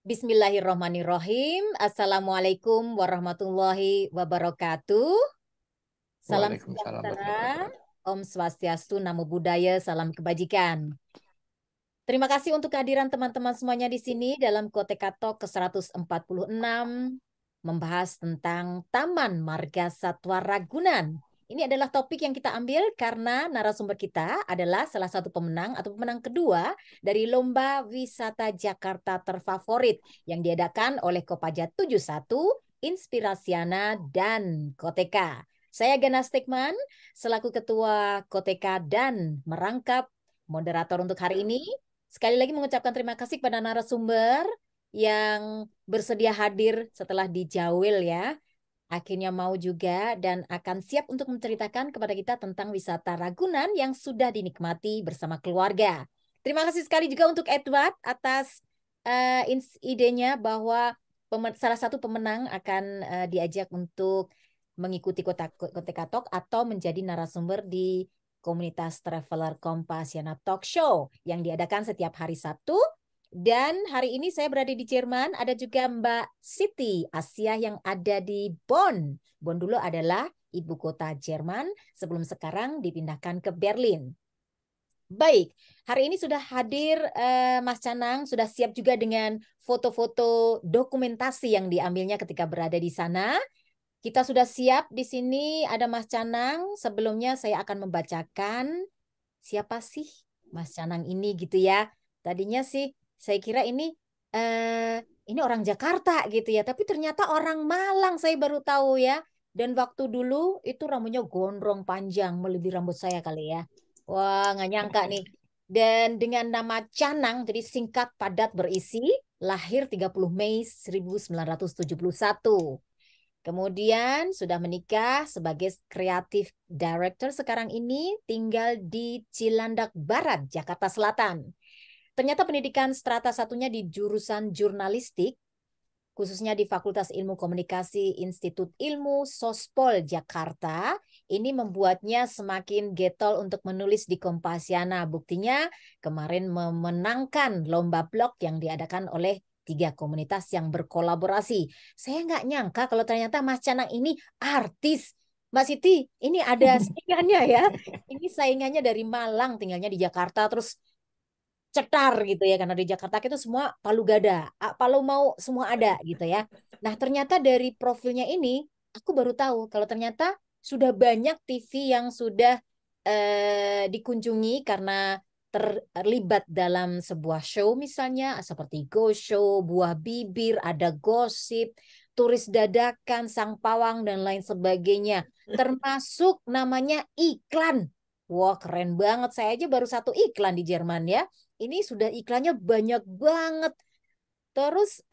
Bismillahirrahmanirrahim. Assalamualaikum warahmatullahi wabarakatuh. Salam Waalaikumsalam warahmatullahi sejahtera, wabarakatuh. Om Swastiastu, Namo Buddhaya, salam kebajikan. Terima kasih untuk kehadiran teman-teman semuanya di sini dalam Koteka Talk ke-146 membahas tentang Taman Marga Satwa Ragunan. Ini adalah topik yang kita ambil karena narasumber kita adalah salah satu pemenang atau pemenang kedua dari Lomba Wisata Jakarta Terfavorit yang diadakan oleh Kopaja 71, Inspirasiana, dan Koteka. Saya Gana Stigman, selaku Ketua Koteka dan merangkap moderator untuk hari ini. Sekali lagi mengucapkan terima kasih kepada narasumber yang bersedia hadir setelah dijawil ya. Akhirnya mau juga dan akan siap untuk menceritakan kepada kita tentang wisata Ragunan yang sudah dinikmati bersama keluarga. Terima kasih sekali juga untuk Edward atas idenya bahwa salah satu pemenang akan diajak untuk mengikuti Koteka Talk atau menjadi narasumber di komunitas Traveler Kompasiana Talk Show yang diadakan setiap hari Sabtu. Dan hari ini saya berada di Jerman, ada juga Mbak Siti Asia yang ada di Bonn. Bonn dulu adalah ibu kota Jerman sebelum sekarang dipindahkan ke Berlin. Baik, hari ini sudah hadir Mas Canang, sudah siap juga dengan foto-foto dokumentasi yang diambilnya ketika berada di sana. Kita sudah siap di sini, ada Mas Canang. Sebelumnya saya akan membacakan siapa sih Mas Canang ini gitu ya. Tadinya sih saya kira ini orang Jakarta gitu ya, tapi ternyata orang Malang saya baru tahu ya. Dan waktu dulu itu rambutnya gondrong panjang melebihi rambut saya kali ya. Wah, nggak nyangka nih. Dan dengan nama Canang, jadi singkat padat berisi, lahir 30 Mei 1971. Kemudian sudah menikah sebagai kreatif director sekarang ini tinggal di Cilandak Barat, Jakarta Selatan. Ternyata pendidikan strata satunya di jurusan jurnalistik, khususnya di Fakultas Ilmu Komunikasi Institut Ilmu Sospol Jakarta. Ini membuatnya semakin getol untuk menulis di Kompasiana. Buktinya kemarin memenangkan lomba blog yang diadakan oleh 3 komunitas yang berkolaborasi. Saya nggak nyangka kalau ternyata Mas Canang ini artis. Mbak Siti, ini ada saingannya ya. Ini saingannya dari Malang, tinggalnya di Jakarta, terus cetar gitu ya, karena di Jakarta itu semua palu gada, palu mau semua ada gitu ya. Nah, ternyata dari profilnya ini aku baru tahu kalau ternyata sudah banyak TV yang sudah dikunjungi karena terlibat dalam sebuah show misalnya seperti Go Show, Buah Bibir, ada Gosip, Turis Dadakan, Sang Pawang dan lain sebagainya. Termasuk namanya iklan. Wah, keren banget. Saya aja baru satu iklan di Jerman ya. Ini sudah iklannya banyak banget. Terus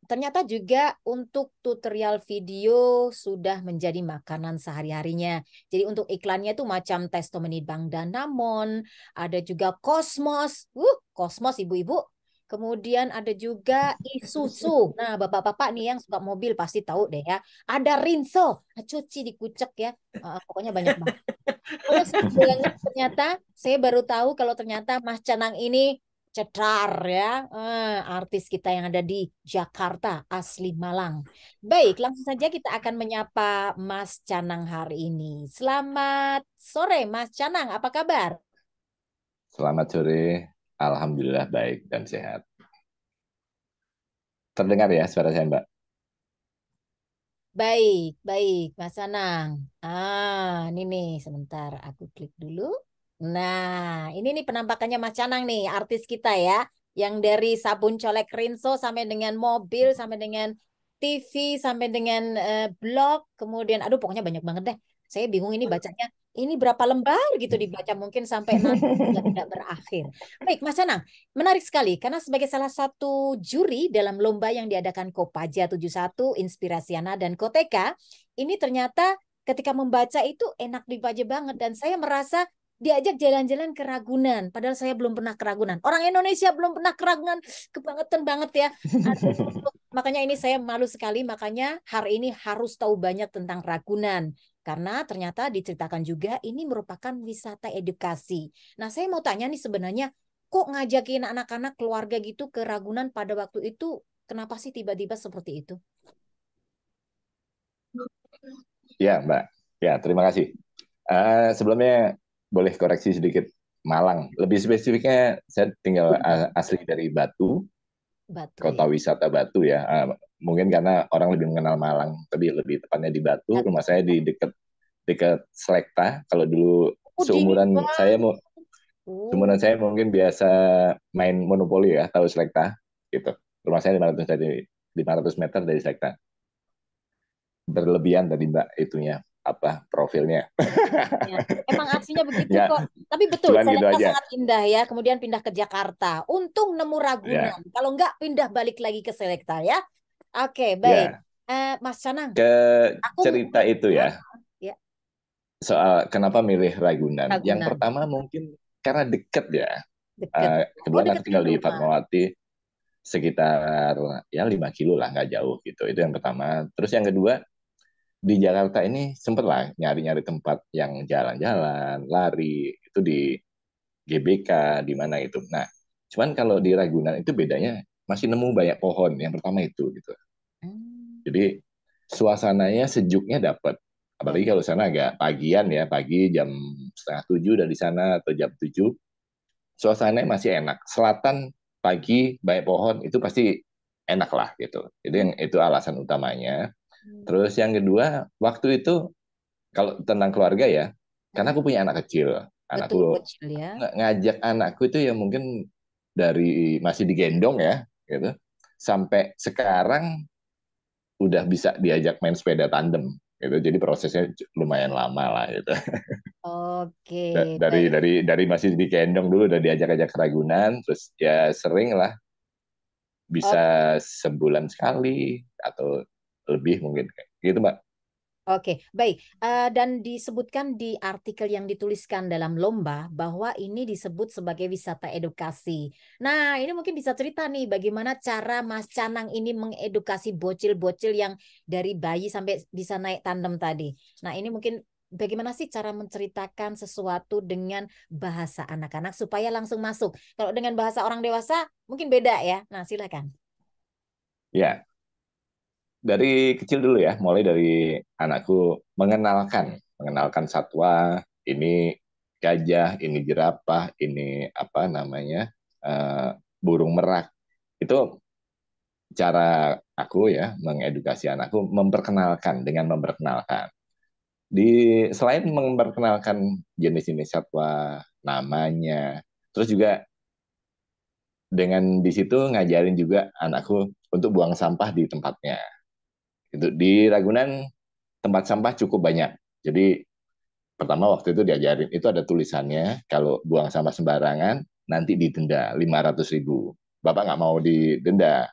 ternyata juga untuk tutorial video sudah menjadi makanan sehari-harinya. Jadi untuk iklannya itu macam Testomenit Bang Danamon, ada juga Cosmos. Cosmos ibu-ibu. Kemudian ada juga Isuzu. Nah, bapak-bapak nih yang suka mobil pasti tahu deh ya. Ada Rinso, cuci dikucek ya. Pokoknya banyak banget. Terus banget ternyata saya baru tahu kalau ternyata Mas Canang ini cetar ya, artis kita yang ada di Jakarta asli Malang. Baik, langsung saja kita akan menyapa Mas Canang hari ini. Selamat sore Mas Canang, apa kabar? Selamat sore. Alhamdulillah baik dan sehat. Terdengar ya suara saya, Mbak? Baik, baik Mas Canang. Ini nih sebentar aku klik dulu. Nah, ini nih penampakannya Mas Canang nih, artis kita ya. Yang dari sabun colek Rinso sampai dengan mobil, sampai dengan TV, sampai dengan blog, kemudian aduh pokoknya banyak banget deh. Saya bingung ini bacanya. Ini berapa lembar gitu dibaca mungkin sampai nanti juga tidak berakhir. Baik, Mas Canang, menarik sekali karena sebagai salah satu juri dalam lomba yang diadakan Kopaja 71, Inspirasiana dan Koteka, ini ternyata ketika membaca itu enak dibaca banget dan saya merasa diajak jalan-jalan ke Ragunan, padahal saya belum pernah ke Ragunan. Orang Indonesia belum pernah ke Ragunan, kebangetan banget ya. Aduh, makanya ini saya malu sekali, makanya hari ini harus tahu banyak tentang Ragunan. Karena ternyata diceritakan juga ini merupakan wisata edukasi. Nah, saya mau tanya nih sebenarnya, kok ngajakin anak-anak keluarga gitu ke Ragunan pada waktu itu? Kenapa sih tiba-tiba seperti itu? Ya, Mbak. Ya, terima kasih. Sebelumnya boleh koreksi sedikit. Malang. Lebih spesifiknya, saya tinggal asli dari Batu, Batu kota ya. wisata Batu ya. Mungkin karena orang lebih mengenal Malang, tapi lebih tepatnya di Batu. Batu. Rumah saya di dekat dekat Selekta. Kalau dulu Oh, di seumuran Oh, saya mungkin biasa main monopoli ya, tahu Selekta gitu. Rumah saya 500 meter dari Selekta. Berlebihan tadi Mbak itunya apa profilnya. ya. Emang aslinya begitu Nggak, kok. Tapi betul, cuman gitu Selekta aja. sangat indah ya. Kemudian pindah ke Jakarta. Untung nemu Ya, Ragunan. Kalau enggak, pindah balik lagi ke Selekta ya. Oke, baik. ya. Mas Canang, Ke aku cerita itu ah, ya, ya soal kenapa milih Ragunan. Yang Ragunan pertama mungkin karena deket ya. deket. Oh, Kebetulan aku deketin tinggal di rumah. Fatmawati sekitar ya 5 kilo lah, nggak jauh gitu. Itu yang pertama. Terus yang kedua, di Jakarta ini sempet lah nyari-nyari tempat yang jalan-jalan, lari, itu di GBK, di mana itu. Nah, cuman kalau di Ragunan itu bedanya masih nemu banyak pohon. Yang pertama itu gitu. Hmm, Jadi suasananya sejuknya dapat. Apalagi dapat. kalau sana agak pagian ya, pagi jam setengah tujuh dari sana atau jam tujuh, suasananya masih enak. Selatan pagi banyak pohon itu pasti enak lah gitu. Itu alasan utamanya. Hmm. Terus yang kedua, waktu itu kalau tentang keluarga ya, karena Hmm, aku punya anak kecil, betul, anakku kecil ya. ngajak anakku itu ya mungkin dari masih digendong ya, gitu, sampai sekarang udah bisa diajak main sepeda tandem, gitu. Jadi prosesnya lumayan lama lah gitu. Oke, baik. Dari masih digendong dulu udah diajak-ajak ke Ragunan, terus ya sering lah bisa sebulan sekali atau lebih mungkin gitu Mbak. Oke, baik. Dan disebutkan di artikel yang dituliskan dalam lomba bahwa ini disebut sebagai wisata edukasi. Nah, ini mungkin bisa cerita nih bagaimana cara Mas Canang ini mengedukasi bocil-bocil yang dari bayi sampai bisa naik tandem tadi. Nah, ini mungkin bagaimana sih cara menceritakan sesuatu dengan bahasa anak-anak supaya langsung masuk. Kalau dengan bahasa orang dewasa mungkin beda ya. Nah, silakan. Ya, dari kecil dulu ya, mulai dari anakku mengenalkan satwa, ini gajah, ini jerapah, ini apa namanya, eh, burung merak. Itu cara aku ya mengedukasi anakku, memperkenalkan. Selain memperkenalkan jenis-jenis satwa, namanya, terus juga dengan di situ ngajarin juga anakku untuk buang sampah di tempatnya. Itu di Ragunan tempat sampah cukup banyak. Jadi pertama waktu itu diajarin itu ada tulisannya kalau buang sampah sembarangan nanti didenda 500.000. Bapak nggak mau didenda,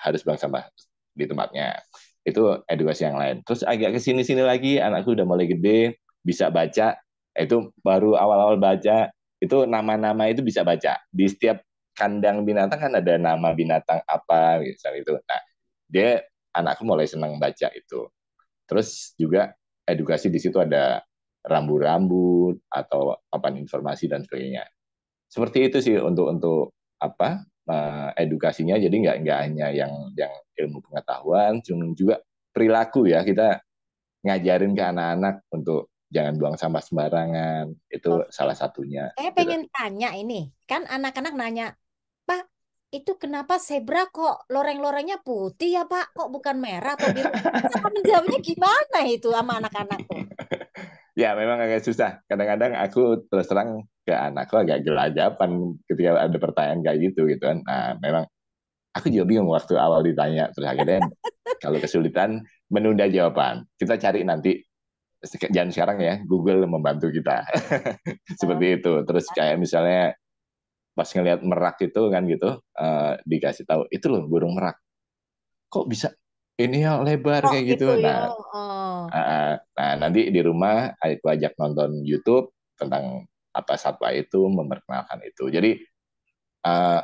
harus buang sampah di tempatnya. Itu edukasi yang lain. Terus agak ke sini-sini lagi anakku udah mulai gede, bisa baca. Itu baru awal-awal baca, itu nama-nama itu bisa baca. Di setiap kandang binatang kan ada nama binatang apa misalnya itu. Nah, dia anakku mulai senang baca itu. Terus juga edukasi di situ ada rambu-rambu atau papan informasi dan sebagainya. Seperti itu sih untuk apa edukasinya. Jadi nggak hanya yang ilmu pengetahuan, cuma juga perilaku ya. Kita ngajarin ke anak-anak untuk jangan buang sampah sembarangan. Itu Oke. salah satunya. Saya Gitu. pengen tanya ini, kan anak-anak nanya, Pak, itu kenapa zebra kok loreng-lorengnya putih ya Pak? Kok bukan merah atau biru? Cara menjawabnya gimana itu sama anak-anak tuh? Ya memang agak susah. Kadang-kadang aku terus terang ke anakku agak gelajapan ketika ada pertanyaan kayak gitu kan. Nah memang aku juga bingung waktu awal ditanya. Terus akhirnya kalau kesulitan menunda jawaban. Kita cari nanti jangan sekarang ya, Google membantu kita. Oh, Seperti itu. Terus kayak misalnya pas ngelihat merak itu kan gitu, dikasih tahu itu loh burung merak. Kok bisa ini ya lebar kok kayak gitu gitu. ya? Nah, Oh, nanti di rumah aku ajak nonton YouTube tentang apa satwa itu, memperkenalkan itu. Jadi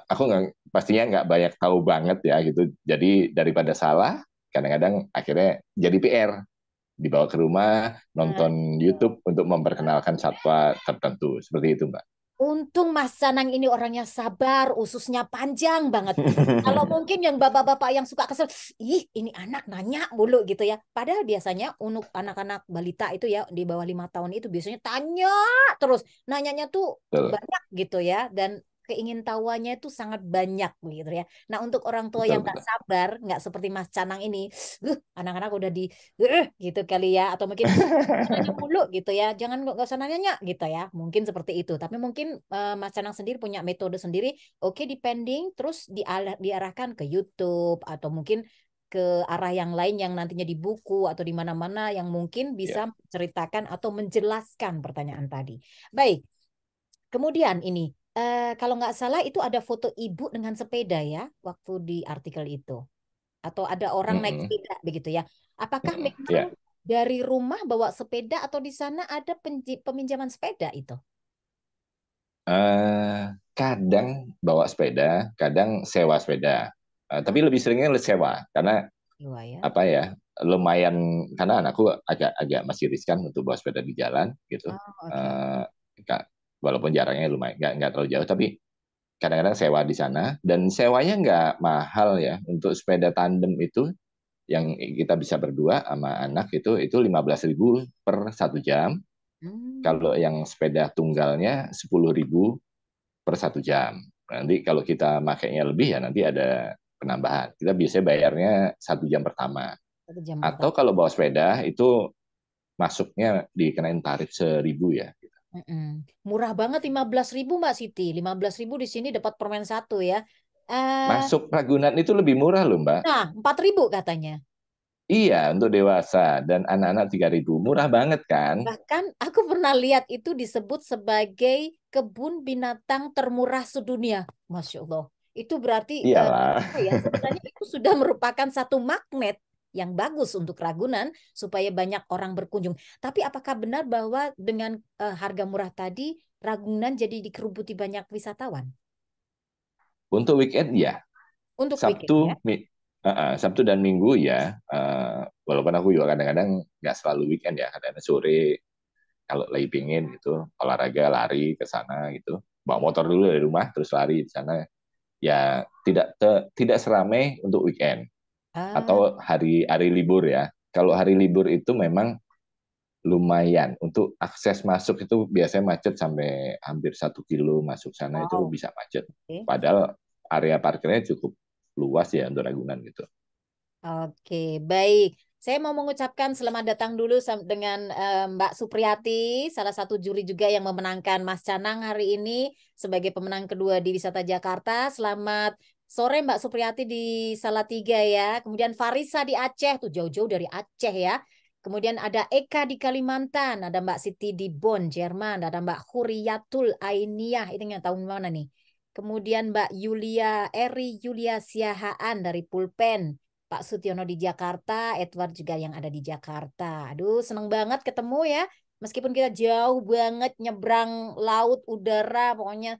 aku nggak pastinya nggak banyak tahu banget ya gitu. Jadi daripada salah, kadang-kadang akhirnya jadi PR dibawa ke rumah nah, nonton YouTube untuk memperkenalkan satwa tertentu seperti itu Mbak. Untung Mas Sanang ini orangnya sabar, ususnya panjang banget. Kalau mungkin yang bapak-bapak yang suka kesel, ih ini anak nanya mulu gitu ya. Padahal biasanya untuk anak-anak balita itu ya di bawah 5 tahun itu biasanya tanya terus, nanyanya tuh Betul, banyak gitu ya. Dan keingintahuannya itu sangat banyak gitu ya. Nah untuk orang tua betul, yang nggak betul. sabar, nggak seperti Mas Canang ini, anak-anak udah di, gitu kali ya. Atau mungkin nanya mulu gitu ya, jangan nggak usah nanya gitu ya, mungkin seperti itu. Tapi mungkin Mas Canang sendiri punya metode sendiri, oke depending, terus diarahkan ke YouTube atau mungkin ke arah yang lain yang nantinya di buku atau di mana-mana yang mungkin bisa Ya. menceritakan atau menjelaskan pertanyaan tadi. Baik, kemudian ini kalau nggak salah itu ada foto ibu dengan sepeda ya waktu di artikel itu, atau ada orang naik Mm-mm, sepeda begitu ya. Apakah mm-mm, memang ya. dari rumah bawa sepeda atau di sana ada peminjaman sepeda itu? Eh, Kadang bawa sepeda, kadang sewa sepeda. Oh, Tapi lebih seringnya sewa karena jiwa ya. apa ya, lumayan, karena anakku agak masih riskan untuk bawa sepeda di jalan gitu. Oh, oke. Eh, Walaupun jaraknya lumayan nggak terlalu jauh, tapi kadang-kadang sewa di sana dan sewanya nggak mahal ya. Untuk sepeda tandem itu yang kita bisa berdua sama anak itu 15.000 per 1 jam. Hmm, Kalau yang sepeda tunggalnya 10.000 per 1 jam. Nanti kalau kita makainya lebih ya nanti ada penambahan. Kita biasanya bayarnya 1 jam pertama. 1 jam Atau pertama. kalau bawa sepeda itu masuknya dikenain tarif 1.000 ya. Mm-mm. Murah banget 15.000 Mbak Siti. 15.000 di sini dapat permen satu ya. Eh, Masuk Ragunan itu lebih murah loh Mbak. nah, 4.000 katanya. Iya, untuk dewasa dan anak-anak 3.000. Murah banget kan? Bahkan aku pernah lihat itu disebut sebagai kebun binatang termurah sedunia. Masya Allah. Itu berarti Iyalah. apa ya? Sebenarnya itu sudah merupakan satu magnet yang bagus untuk Ragunan supaya banyak orang berkunjung. Tapi apakah benar bahwa dengan harga murah tadi Ragunan jadi dikerubuti banyak wisatawan Untuk weekend ya, untuk weekend ya? Sabtu, Sabtu dan Minggu ya. Walaupun aku juga kadang-kadang nggak selalu weekend ya, kadang-kadang sore kalau lagi pingin gitu olahraga lari ke sana gitu. Bawa motor dulu dari rumah terus lari di sana. Ya tidak seramai untuk weekend Ah, atau hari-hari libur ya. Kalau hari libur itu memang lumayan untuk akses masuk itu biasanya macet sampai hampir 1 kilo masuk sana itu wow. bisa macet. Oke. Padahal area parkirnya cukup luas ya untuk Ragunan gitu. Oke, baik. Saya mau mengucapkan selamat datang dulu dengan Mbak Supriyati, salah satu juri juga yang memenangkan Mas Canang hari ini sebagai pemenang kedua di Wisata Jakarta. Selamat sore Mbak Supriyati di Salatiga ya. Kemudian Farisa di Aceh, tuh jauh-jauh dari Aceh ya. Kemudian ada Eka di Kalimantan, ada Mbak Siti di Bonn, Jerman, ada Mbak Huriyatul Ainiyah, itu yang tahu mana nih. Kemudian Mbak Eri Yulia Siahaan dari Pulpen. Pak Sutiono di Jakarta, Edward juga yang ada di Jakarta. Aduh, seneng banget ketemu ya. Meskipun kita jauh banget nyebrang laut, udara, pokoknya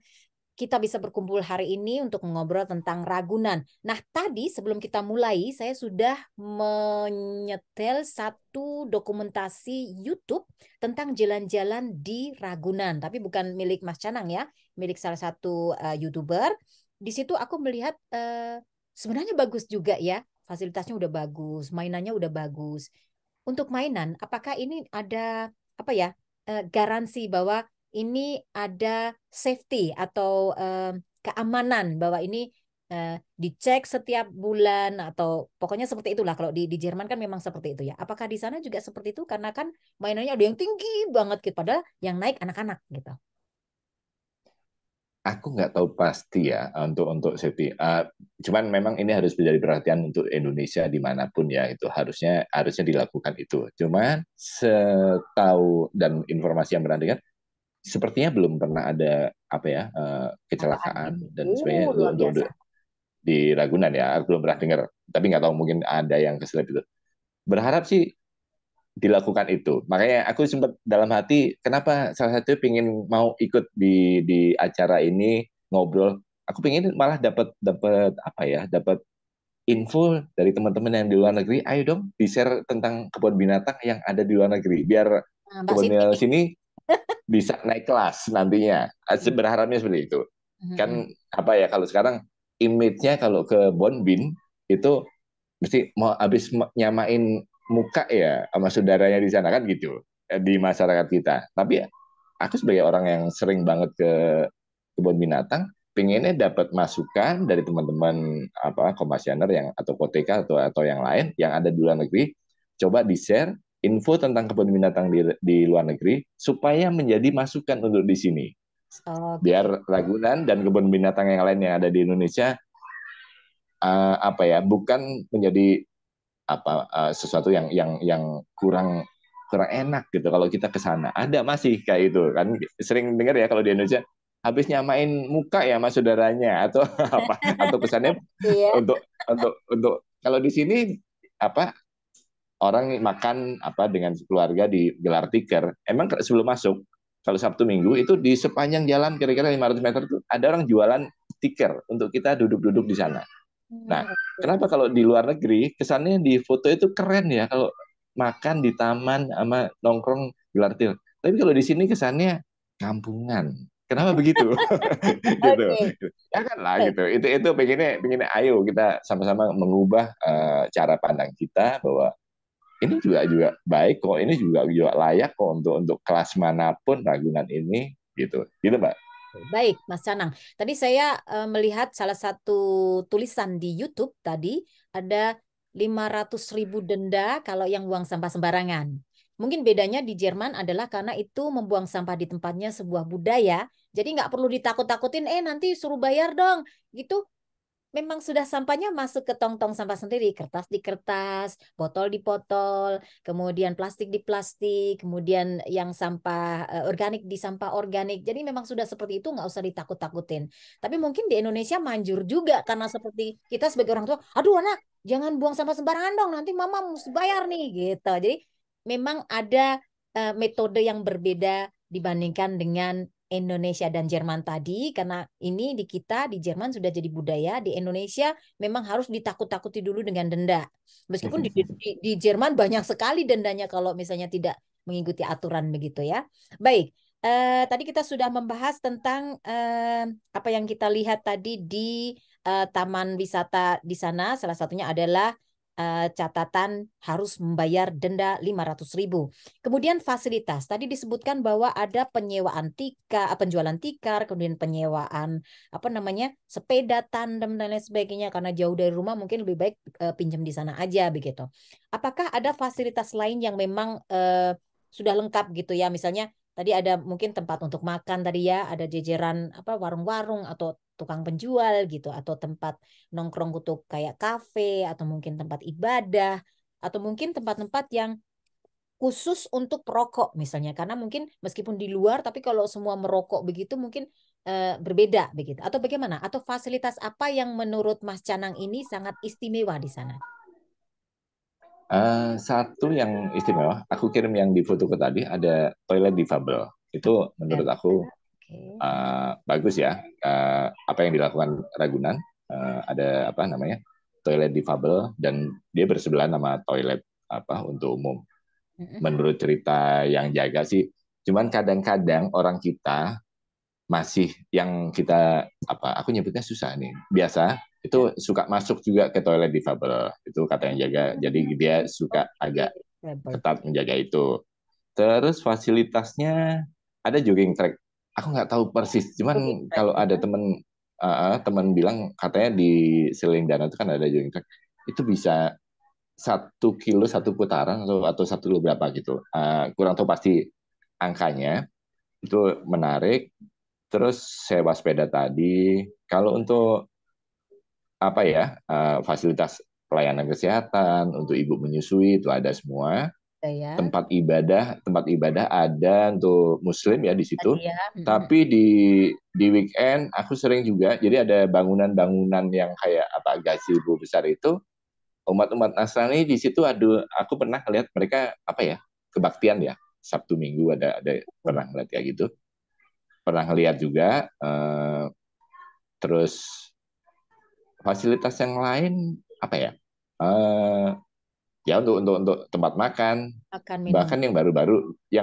kita bisa berkumpul hari ini untuk ngobrol tentang Ragunan. Nah, tadi sebelum kita mulai, saya sudah menyetel satu dokumentasi YouTube tentang jalan-jalan di Ragunan. Tapi bukan milik Mas Canang ya, milik salah satu YouTuber. Di situ aku melihat sebenarnya bagus juga ya. Fasilitasnya udah bagus, mainannya udah bagus. Untuk mainan, apakah ini ada apa ya garansi bahwa ini ada safety atau keamanan bahwa ini dicek setiap bulan atau pokoknya seperti itulah kalau di Jerman kan memang seperti itu ya. Apakah di sana juga seperti itu karena kan mainannya ada yang tinggi banget gitu padahal yang naik anak-anak gitu. Aku nggak tahu pasti ya untuk safety. Cuman memang ini harus menjadi perhatian untuk Indonesia dimanapun ya itu harusnya dilakukan itu. Cuman setahu dan informasi yang beredar sepertinya belum pernah ada apa ya Kecelakaan gitu. kecelakaan dan sebagainya Luar biasa. untuk di Ragunan ya. Aku belum pernah dengar, tapi nggak tahu mungkin ada yang keselip itu. Berharap sih dilakukan itu. Makanya aku sempat dalam hati, kenapa salah satu pingin mau ikut di acara ini ngobrol. Aku pingin malah dapat dapat apa ya, dapat info dari teman-teman yang di luar negeri. Ayo dong, di share tentang kebun binatang yang ada di luar negeri. Biar Nah, Mbak kebun Siti binatang nih. sini bisa naik kelas nantinya. Berharapnya seperti itu. Mm-mm. Kan apa ya, kalau sekarang image-nya kalau ke Bonbin itu mesti mau habis nyamain muka ya sama saudaranya di sana kan gitu, di masyarakat kita. Tapi aku sebagai orang yang sering banget ke kebun binatang, pengennya dapat masukan dari teman-teman apa komisioner yang atau Koteka atau yang lain yang ada di luar negeri, coba di share info tentang kebun binatang di luar negeri supaya menjadi masukan untuk di sini, Oke. biar Ragunan dan kebun binatang yang lain yang ada di Indonesia apa ya, bukan menjadi apa sesuatu yang kurang kurang enak gitu kalau kita ke sana. Ada masih kayak itu kan, sering dengar ya kalau di Indonesia habis nyamain muka ya mas saudaranya atau apa, atau kesannya Iya. untuk kalau di sini apa, orang makan apa dengan keluarga di gelar tikar, emang sebelum masuk kalau Sabtu Minggu itu di sepanjang jalan kira-kira 500 meter tuh ada orang jualan tikar untuk kita duduk-duduk di sana. Nah, kenapa Oke. kalau di luar negeri kesannya di foto itu keren ya kalau makan di taman sama nongkrong gelar til. Tapi kalau di sini kesannya kampungan. Kenapa begitu? Gitu. Oke. Janganlah gitu. Itu pengennya ayo kita sama-sama mengubah cara pandang kita bahwa ini juga juga baik kok, ini juga layak kok untuk kelas manapun Ragunan ini gitu. Gitu, Mbak. Baik, Mas Canang. Tadi saya melihat salah satu tulisan di YouTube tadi ada 500.000 denda kalau yang buang sampah sembarangan. Mungkin bedanya di Jerman adalah karena itu membuang sampah di tempatnya sebuah budaya, jadi nggak perlu ditakut-takutin, nanti suruh bayar dong. Gitu, memang sudah sampahnya masuk ke tong-tong sampah sendiri, kertas di kertas, botol di botol, kemudian plastik di plastik, kemudian yang sampah organik di sampah organik. Jadi memang sudah seperti itu, nggak usah ditakut-takutin. Tapi mungkin di Indonesia manjur juga karena seperti kita sebagai orang tua, aduh anak, jangan buang sampah sembarangan dong, nanti mama mesti bayar nih gitu. Jadi memang ada metode yang berbeda dibandingkan dengan Indonesia dan Jerman tadi, karena ini di kita di Jerman sudah jadi budaya, di Indonesia memang harus ditakut-takuti dulu dengan denda. Meskipun di Jerman banyak sekali dendanya kalau misalnya tidak mengikuti aturan begitu ya. Baik, tadi kita sudah membahas tentang apa yang kita lihat tadi di taman wisata di sana. Salah satunya adalah catatan harus membayar denda 500.000. Kemudian fasilitas. Tadi disebutkan bahwa ada penyewaan tikar, penjualan tikar, kemudian penyewaan apa namanya sepeda tandem dan lain sebagainya. Karena jauh dari rumah mungkin lebih baik pinjam di sana aja begitu. Apakah ada fasilitas lain yang memang sudah lengkap gitu ya? Misalnya tadi ada mungkin tempat untuk makan tadi ya, ada jajaran apa warung-warung atau tukang penjual gitu, atau tempat nongkrong untuk kayak kafe atau mungkin tempat ibadah atau mungkin tempat-tempat yang khusus untuk perokok misalnya, karena mungkin meskipun di luar tapi kalau semua merokok begitu mungkin berbeda begitu, atau bagaimana, atau fasilitas apa yang menurut Mas Canang ini sangat istimewa di sana? Satu yang istimewa, aku kirim yang di fotoku tadi ada toilet difabel. Itu menurut aku Oke. bagus ya. Apa yang dilakukan Ragunan, ada apa namanya toilet difabel dan dia bersebelahan sama toilet apa untuk umum. Menurut cerita yang jaga sih, cuman kadang-kadang orang kita masih yang kita apa aku nyebutnya susah nih biasa Ya. itu suka masuk juga ke toilet difabel, itu kata yang jaga, jadi dia suka Oke. agak ketat menjaga itu. Terus fasilitasnya ada jogging track, aku nggak tahu persis, Oke. cuman kalau ada teman bilang katanya di Seliling Danau itu kan ada jogging track, itu bisa 1 kilo 1 putaran atau 1 kilo berapa gitu. Kurang tahu pasti angkanya, itu menarik. Terus sewa sepeda tadi. Kalau untuk apa ya, fasilitas pelayanan kesehatan untuk ibu menyusui itu ada semua. Ya. Tempat ibadah ada untuk Muslim ya di Tadi situ. ya. Tapi di weekend aku sering juga, jadi ada bangunan-bangunan yang kayak apa gazebo besar itu, umat-umat Nasrani di situ. Aduh, aku pernah lihat mereka apa ya, kebaktian ya, Sabtu Minggu ada pernah ngeliat kayak gitu. Pernah ngeliat juga. Terus fasilitas yang lain apa ya? ya untuk tempat makan, Makan minum. bahkan yang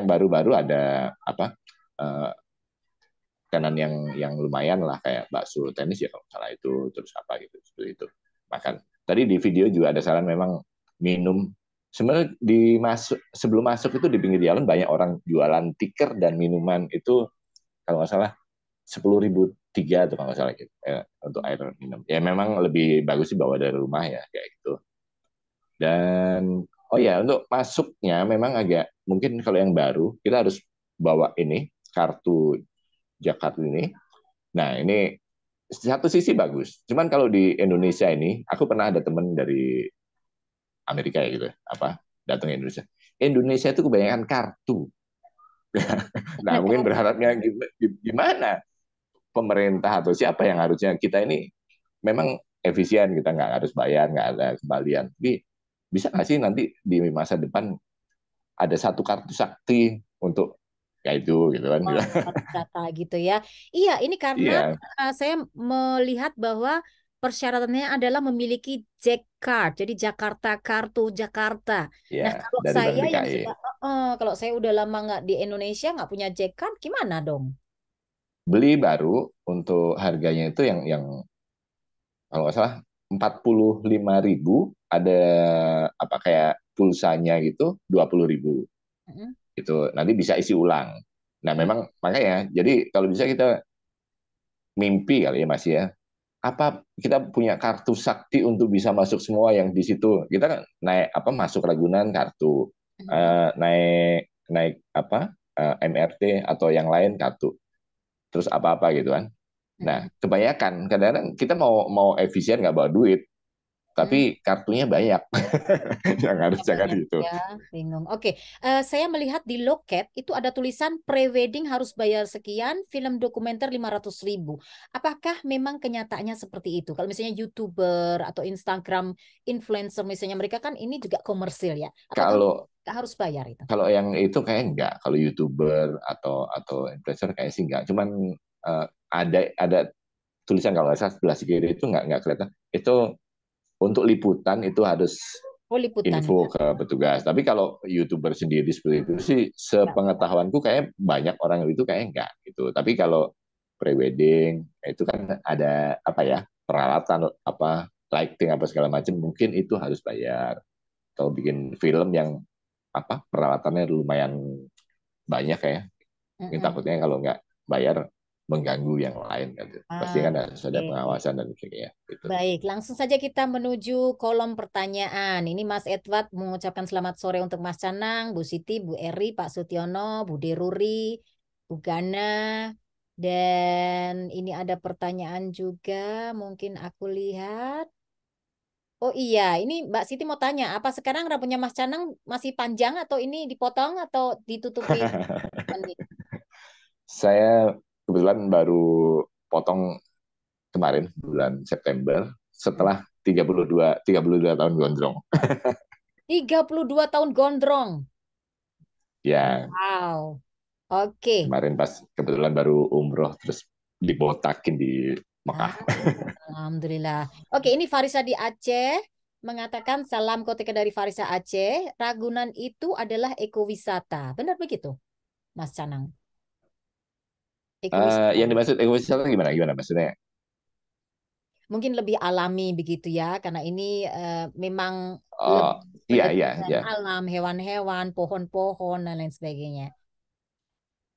baru-baru ada apa makanan yang lumayan lah kayak bakso tenis ya kalau salah itu, terus apa gitu seperti itu makan. Tadi di video juga ada saran memang minum. Sebenarnya sebelum masuk itu di pinggir jalan banyak orang jualan tiker dan minuman itu kalau nggak salah 10.003 tuh kalau nggak salah gitu untuk air minum. Ya memang lebih bagus sih bawa dari rumah ya kayak gitu. Dan oh ya untuk masuknya memang agak mungkin kalau yang baru kita harus bawa ini kartu Jakarta ini. Nah ini satu sisi bagus. Cuman kalau di Indonesia ini aku pernah ada temen dari Amerika ya gitu apa datang ke Indonesia. Indonesia itu kebanyakan kartu. Nah mungkin berharapnya gimana pemerintah atau siapa yang harusnya kita ini memang efisien kita nggak harus bayar nggak ada kembalian. Tapi bisa nggak sih nanti di masa depan ada satu kartu sakti untuk ya itu gitu kan. Oh, data gitu ya. Iya, ini karena Iya, saya melihat bahwa persyaratannya adalah memiliki Jack Card, jadi Jakarta kartu Jakarta. Nah, ya dari Bank DKI. kalau saya udah lama nggak di Indonesia nggak punya Jack Card, gimana dong? Beli baru untuk harganya itu yang kalau nggak salah 45.000 ada apa kayak pulsanya gitu 20.000 Mm-mm. gitu nanti bisa isi ulang. Nah Mm. memang makanya jadi kalau bisa kita mimpi kali ya masih ya apa kita punya kartu sakti untuk bisa masuk semua yang di situ kita kan naik apa masuk Ragunan kartu Mm. naik naik apa MRT atau yang lain kartu terus apa-apa gitu kan. Nah Mm. kebanyakan kadang-kadang kita mau mau efisien nggak bawa duit Mm. tapi kartunya banyak yang harus jangan Banyak gitu. ya, bingung. Oke, saya melihat di loket itu ada tulisan pre-wedding harus bayar sekian, film dokumenter 500.000. Apakah memang kenyataannya seperti itu? Kalau misalnya YouTuber atau Instagram influencer misalnya mereka kan ini juga komersil ya. Ataukah Kalau nggak harus bayar itu? kalau yang itu kayak enggak kalau YouTuber atau influencer kayak sih enggak cuman ada tulisan kalau nggak salah sebelah kiri itu nggak kelihatan itu untuk liputan itu harus Oh, liputan info ya. ke petugas. Tapi kalau YouTuber sendiri seperti itu sih, Nggak. sepengetahuanku kayak banyak orang itu kayak enggak gitu. Tapi kalau prewedding itu kan ada apa ya peralatan apa lighting apa segala macam mungkin itu harus bayar. Kalau bikin film yang apa peralatannya lumayan banyak ya, mungkin Mm-mm. takutnya kalau nggak bayar mengganggu yang lain kan. Pasti Ah, kan harus ada oke. pengawasan dan sebagainya. Gitu. Baik, langsung saja kita menuju kolom pertanyaan. Ini Mas Edward mengucapkan selamat sore untuk Mas Canang, Bu Siti, Bu Eri, Pak Sutiono, Bu Deruri, Bu Gana. Dan ini ada pertanyaan juga, mungkin aku lihat. Oh iya, ini Mbak Siti mau tanya, apa sekarang rambutnya Mas Canang masih panjang atau ini dipotong atau ditutupi? Saya kebetulan baru potong kemarin bulan September setelah 32 tahun gondrong. 32 tahun gondrong. Ya, Wow. Oke. kemarin pas kebetulan baru umroh terus dibotakin di Ah, Mekah. Alhamdulillah. Oke, ini Farisa di Aceh mengatakan salam koteka dari Farisa Aceh. Ragunan itu adalah ekowisata. Benar begitu, Mas Canang? Yang Ekowisata. dimaksud ekowisata gimana? Gimana maksudnya? Mungkin lebih alami begitu ya, karena ini memang Oh, lebih iya penuh iya dengan iya. alam, hewan-hewan, pohon-pohon, dan lain sebagainya.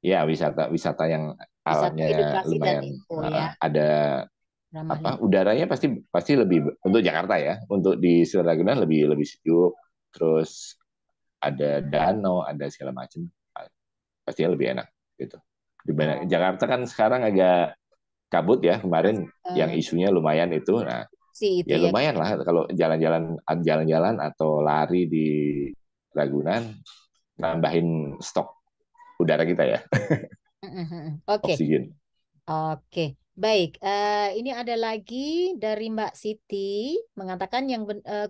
Iya wisata wisata yang Wisata alamnya edukasi dan lumayan info ya, ada ramah apa lingkungan. udaranya pasti pasti lebih untuk Jakarta ya. Untuk di Ragunan lebih lebih sejuk. Terus ada danau, ada segala macam. Pastinya lebih enak gitu. Dibanding Oh, Jakarta kan sekarang agak kabut ya Mas, kemarin yang isunya lumayan itu. Nah, sih itu ya ya. lumayan lah kalau jalan-jalan atau lari di Ragunan nambahin stok udara kita ya, Oke. oksigen. Oke, baik. Ini ada lagi dari Mbak Siti mengatakan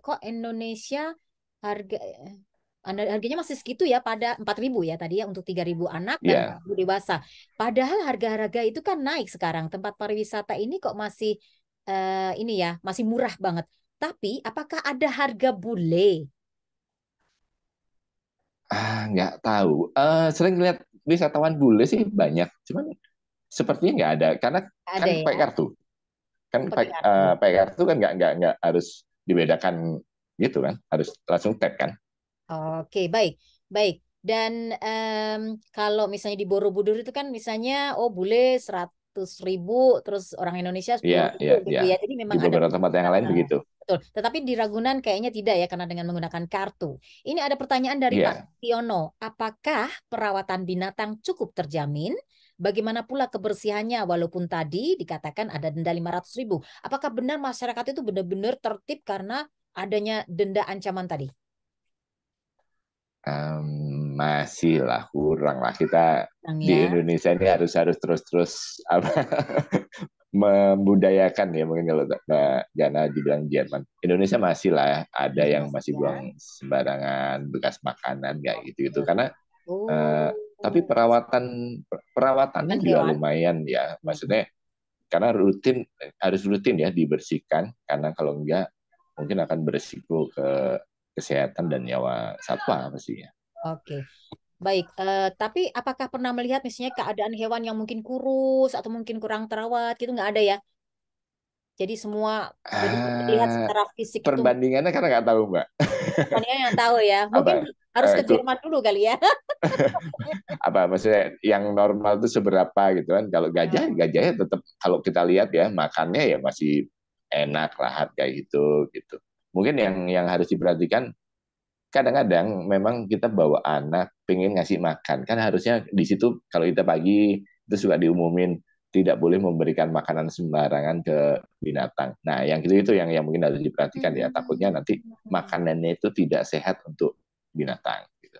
kok Indonesia harga harganya masih segitu ya pada 4.000 ya tadi ya untuk 3.000 anak dan Ya, 4.000 dewasa. Padahal harga-harga itu kan naik sekarang. Tempat pariwisata ini kok masih ini ya masih murah banget. Tapi apakah ada harga bule? Nggak tahu. Sering lihat wisatawan bule sih banyak, cuman sepertinya nggak ada karena kan Ada ya? pakai kartu. Kan Oh, pakai kartu. pakai kartu kan nggak harus dibedakan gitu kan, harus langsung tap kan. Oke, baik, baik. Dan kalau misalnya di Borobudur itu kan misalnya, oh bule 100.000, terus orang Indonesia Iya, 10.000 iya, gitu iya. ya. Jadi Di memang ada beberapa tempat yang lain beberapa. begitu. Betul. Tetapi di Ragunan kayaknya tidak ya, karena dengan menggunakan kartu. Ini ada pertanyaan dari Pak Iya. Tiono. Apakah perawatan binatang cukup terjamin? Bagaimana pula kebersihannya walaupun tadi dikatakan ada denda 500.000? Apakah benar masyarakat itu benar-benar tertib karena adanya denda ancaman tadi? Masih lah, kurang lah. Kita Bang di ya. Indonesia ini harus harus terus-terus apa membudayakan ya, mungkin kalau Gana dibilang Jerman. Indonesia masih lah ada Masih yang masuk masih ya. buang sembarangan bekas makanan kayak gitu-gitu. Karena eh, Oh, tapi perawatannya kan juga hewan. lumayan ya. Mm-mm. Maksudnya karena harus rutin ya dibersihkan, karena kalau enggak mungkin akan berisiko ke kesehatan dan nyawa satwa pastinya. Oke, baik. Tapi apakah pernah melihat misalnya keadaan hewan yang mungkin kurus atau mungkin kurang terawat gitu, nggak ada ya? Jadi semua benar-benar terlihat Ah, secara fisik itu perbandingannya karena nggak tahu Mbak. Pertanian yang tahu ya. Mungkin Apa harus eh, ke Jerman dulu kali ya. apa maksudnya yang normal itu seberapa gitu kan? Kalau gajahnya tetap kalau kita lihat ya makannya ya masih enak lah kayak gitu gitu. Mungkin yang harus diperhatikan, kadang-kadang memang kita bawa anak pengen ngasih makan kan, harusnya di situ kalau kita pagi itu suka diumumin tidak boleh memberikan makanan sembarangan ke binatang. Nah, yang itu yang mungkin harus diperhatikan ya. Takutnya nanti Hmm. makanannya itu tidak sehat untuk binatang. Gitu.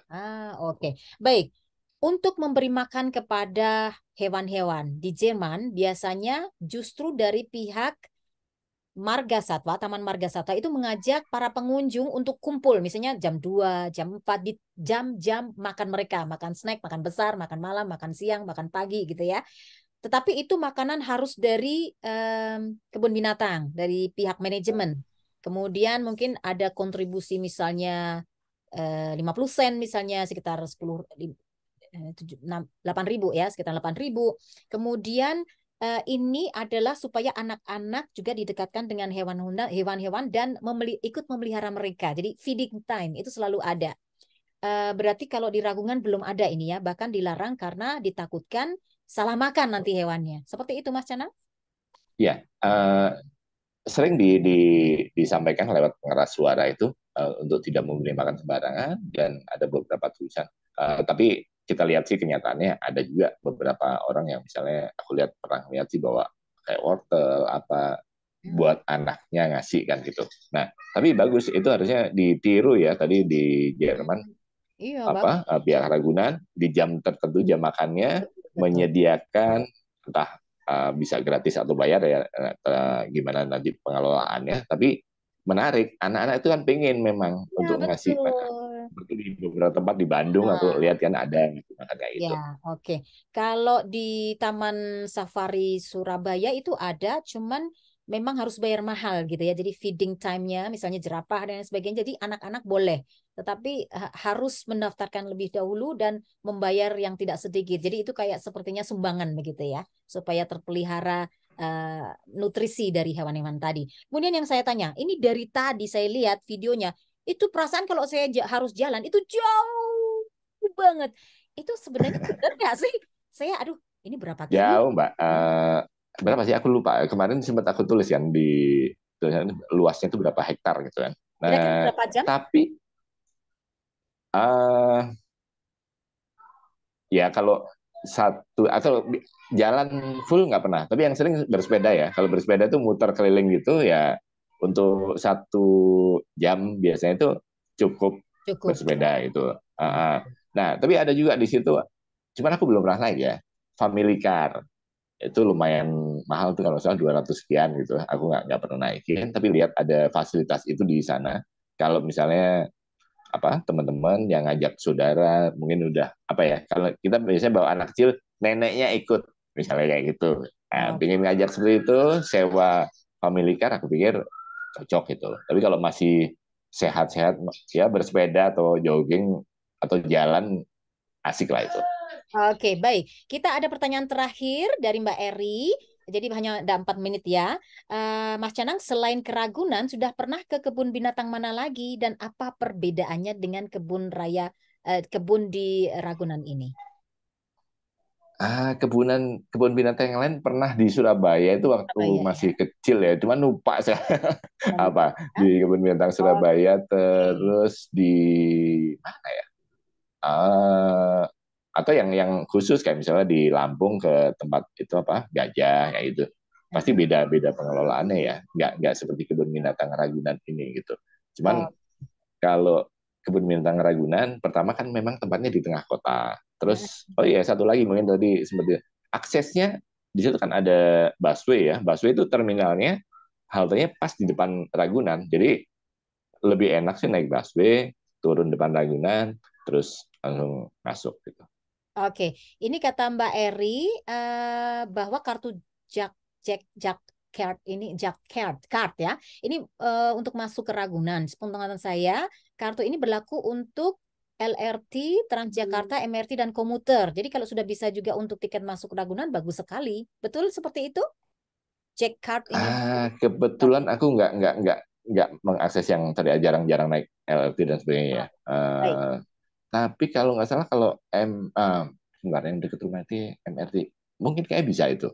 Oke. Baik. Untuk memberi makan kepada hewan-hewan di Jerman biasanya justru dari pihak Marga Satwa, Taman Marga Satwa itu mengajak para pengunjung untuk kumpul, misalnya jam 2, jam 4 di jam-jam makan mereka, makan snack, makan besar, makan malam, makan siang, makan pagi gitu ya. Tetapi itu makanan harus dari kebun binatang, dari pihak manajemen. Kemudian mungkin ada kontribusi misalnya 50 sen misalnya sekitar 10 8.000 ya, sekitar 8.000. Kemudian ini adalah supaya anak-anak juga didekatkan dengan hewan-hewan dan ikut memelihara mereka. Jadi feeding time itu selalu ada. Berarti kalau di Ragunan belum ada ini ya, bahkan dilarang karena ditakutkan salah makan nanti hewannya. Seperti itu Mas Cana? Ya, sering disampaikan lewat pengeras suara itu untuk tidak memberi makan sembarangan dan ada beberapa tulisan. Tapi kita lihat sih kenyataannya ada juga beberapa orang yang misalnya aku pernah lihat sih bawa kayak wortel apa Hmm, buat anaknya ngasih kan gitu. Nah, tapi bagus itu harusnya ditiru ya tadi di Jerman hmm. Iya, bagus. apa pihak Ragunan di jam tertentu jam makannya Betul, betul. menyediakan entah bisa gratis atau bayar ya gimana nanti pengelolaannya, tapi menarik anak-anak itu kan pengen memang Ya, untuk ngasih makan betul. seperti di beberapa tempat di Bandung aku Nah, lihat kan ada gitu makan kayak ya, gitu. oke. Kalau di Taman Safari Surabaya itu ada, cuman memang harus bayar mahal gitu ya. Jadi feeding time-nya, misalnya jerapah dan lain sebagainya. Jadi anak-anak boleh, tetapi harus mendaftarkan lebih dahulu dan membayar yang tidak sedikit. Jadi itu kayak sepertinya sumbangan begitu ya, supaya terpelihara nutrisi dari hewan-hewan tadi. Kemudian yang saya tanya, ini dari tadi saya lihat videonya, itu perasaan kalau saya harus jalan itu jauh banget. Itu sebenarnya benar nggak sih? Saya, aduh, ini berapa kilo? Jauh Mbak. Ya, Berapa sih aku lupa kemarin sempat aku tulis kan di tulisan luasnya itu berapa hektar gitu kan. kira-kira Nah, berapa jam? tapi uh, ya kalau satu atau jalan full nggak pernah, tapi yang sering bersepeda ya. Kalau bersepeda itu muter keliling gitu ya, untuk 1 jam biasanya itu cukup Cukup. bersepeda itu. Oh. Nah, tapi ada juga di situ, cuman aku belum pernah naik ya, family car. Itu lumayan mahal tuh kalau salah 200 sekian gitu. Aku nggak pernah naikin, tapi lihat ada fasilitas itu di sana. Kalau misalnya apa teman-teman yang ngajak saudara mungkin udah apa ya, kalau kita biasanya bawa anak kecil neneknya ikut misalnya kayak gitu, nah, Oh. pengen ngajak seperti itu sewa family car aku pikir cocok gitu, tapi kalau masih sehat-sehat ya bersepeda atau jogging atau jalan, asik lah itu. Oke, baik. Kita ada pertanyaan terakhir dari Mbak Eri. Jadi hanya ada 4 menit ya. Mas Canang, selain ke Ragunan, sudah pernah ke kebun binatang mana lagi? Dan apa perbedaannya dengan kebun di Ragunan ini? Kebun binatang yang lain pernah di Surabaya itu waktu Surabaya ya. masih kecil ya, cuman lupa saya Jangan lupa apa ya. di kebun binatang Surabaya, Oke. terus di mana ya? Eh, atau yang khusus kayak misalnya di Lampung ke tempat itu apa gajah ya itu pasti Mm-mm. beda-beda pengelolaannya ya, nggak seperti kebun binatang Ragunan ini gitu. Cuman Oh, kalau kebun binatang Ragunan pertama kan memang tempatnya di tengah kota. mm-mm. Terus oh iya satu lagi mungkin tadi seperti aksesnya di situ kan ada busway ya. Busway itu terminalnya haltenya pas di depan Ragunan. Jadi lebih enak sih naik busway, turun depan Ragunan, terus langsung masuk gitu. Oke, ini kata Mbak Eri bahwa kartu Jak Jak Card ini Jak Card ya. Ini untuk masuk ke Ragunan. Sepengetahuan saya, kartu ini berlaku untuk LRT, Transjakarta, MRT dan komuter. Jadi kalau sudah bisa juga untuk tiket masuk Ragunan, bagus sekali. Betul seperti itu? Jack Card ini. Kebetulan aku nggak mengakses yang tadi jarang-jarang naik LRT dan sebagainya ya. Baik. Tapi kalau nggak salah kalau sebentar yang dekat rumah itu MRT mungkin kayak bisa itu.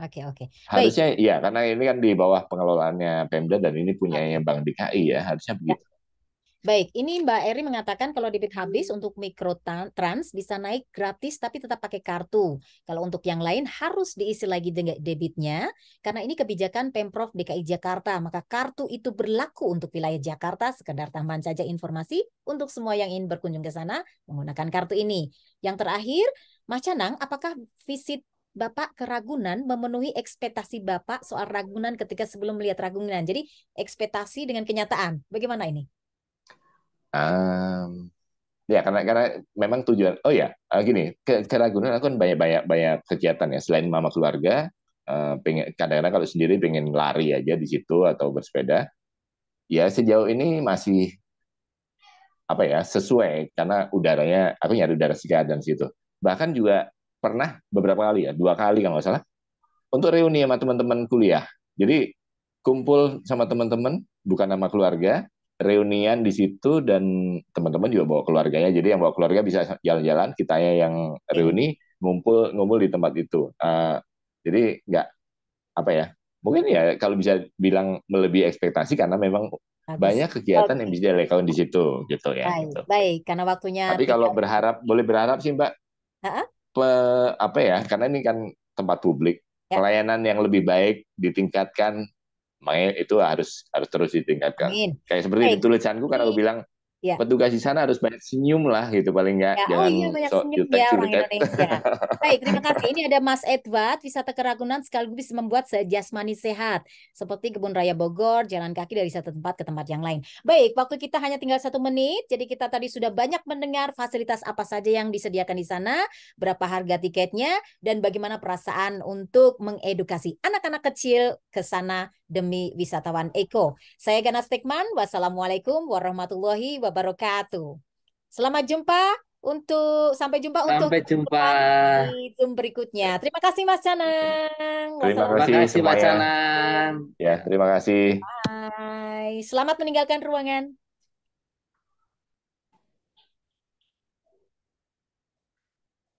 Oke, oke. Baik. Harusnya iya karena ini kan di bawah pengelolaannya Pemda dan ini punyanya Oke. Bank DKI ya, harusnya Ya. begitu. Baik, ini Mbak Eri mengatakan kalau debit habis untuk mikrotrans bisa naik gratis tapi tetap pakai kartu. Kalau untuk yang lain harus diisi lagi debitnya karena ini kebijakan Pemprov DKI Jakarta. Maka kartu itu berlaku untuk wilayah Jakarta. Sekedar tambahan saja informasi untuk semua yang ingin berkunjung ke sana menggunakan kartu ini. Yang terakhir, Mas Canang, apakah visit Bapak ke Ragunan memenuhi ekspektasi Bapak soal Ragunan ketika sebelum melihat Ragunan? Jadi ekspektasi dengan kenyataan, bagaimana ini? Ya karena memang tujuan. Oh ya, gini ke Ragunan aku kan banyak banyak banyak kegiatan ya selain mama keluarga. Pengen kadang-kadang kalau sendiri pengen lari aja di situ atau bersepeda. Ya sejauh ini masih apa ya sesuai karena udaranya aku nyari udara segar dan situ. Bahkan juga pernah beberapa kali ya 2 kali kalau nggak salah untuk reuni sama teman-teman kuliah. Jadi kumpul sama teman-teman bukan nama keluarga, reunian di situ dan teman-teman juga bawa keluarganya. Jadi yang bawa keluarga bisa jalan-jalan, kitanya yang Oke. reuni ngumpul ngumpul di tempat itu. Jadi nggak apa ya? Mungkin ya kalau bisa bilang melebihi ekspektasi karena memang Bagus. banyak kegiatan yang Oke, bisa dilakukan di situ gitu ya baik, gitu. baik. Karena waktunya Tapi kalau tidak. boleh berharap sih Mbak, Ah, pe, apa ya? Karena ini kan tempat publik, ya, pelayanan yang lebih baik ditingkatkan, makanya itu harus harus terus ditingkatkan. amin. Kayak seperti di Baik. tulisanku kan aku Ini bilang ya. petugas di sana harus banyak senyum lah gitu paling nggak Ya, oh iya jangan banyak sok senyum ya orang jutek-jutek. Indonesia. Baik, terima kasih. Ini ada Mas Edward, wisata ke Ragunan sekaligus bisa membuat jasmani sehat. Seperti Kebun Raya Bogor, jalan kaki dari satu tempat ke tempat yang lain. Baik, waktu kita hanya tinggal 1 menit. Jadi kita tadi sudah banyak mendengar fasilitas apa saja yang disediakan di sana, berapa harga tiketnya, dan bagaimana perasaan untuk mengedukasi anak-anak kecil ke sana demi wisatawan Eko. Saya Gana Stekman, wassalamualaikum warahmatullahi wabarakatuh. Selamat jumpa sampai jumpa untuk Sampai jumpa. ketemuan di Zoom berikutnya. Terima kasih Mas Canang. Terima Terima kasih kasih Wassalamualaikum. Pak semuanya. Canan. Ya, terima kasih. Bye. Selamat meninggalkan ruangan.